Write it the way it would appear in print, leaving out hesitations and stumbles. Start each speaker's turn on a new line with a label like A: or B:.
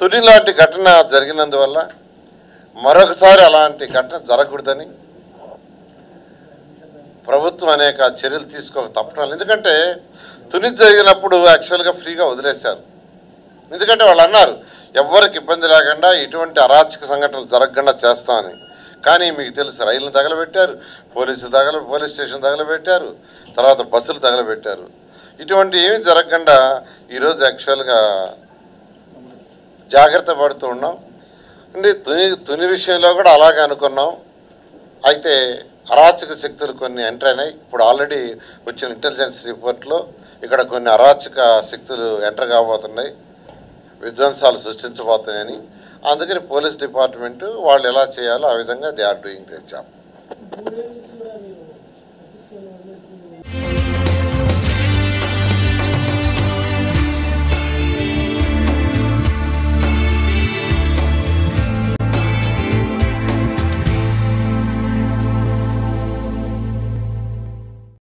A: తుని లాంటి ఘటన జరిగినందువల్ల మరొకసారి అలాంటి ఘటన జరగకూడదని ప్రభుత్వం అనేక చర్యలు తీసుకోక తప్పడం. ఎందుకంటే తుని జరిగినప్పుడు యాక్చువల్గా ఫ్రీగా వదిలేశారు. ఎందుకంటే వాళ్ళు అన్నారు ఎవరికి ఇబ్బంది లేకుండా ఇటువంటి అరాచక సంఘటనలు జరగకుండా చేస్తామని. కానీ మీకు తెలుసు రైళ్లను తగలబెట్టారు, పోలీస్ స్టేషన్ తగలబెట్టారు, తర్వాత బస్సులు తగలబెట్టారు. ఇటువంటి ఏమి జరగకుండా ఈరోజు యాక్చువల్గా జాగ్రత్త పడుతూ ఉన్నాం. అంటే తుని విషయంలో కూడా అలాగే అనుకున్నాం. అయితే అరాచక శక్తులు కొన్ని ఎంటర్ అయినాయి. ఇప్పుడు ఆల్రెడీ వచ్చిన ఇంటెలిజెన్స్ రిపోర్ట్లో ఇక్కడ కొన్ని అరాచక శక్తులు ఎంటర్ కాబోతున్నాయి, విధ్వంసాలు సృష్టించబోతున్నాయని. అందుకని పోలీస్ డిపార్ట్మెంటు వాళ్ళు ఎలా చేయాలో ఆ విధంగా they are doing their job.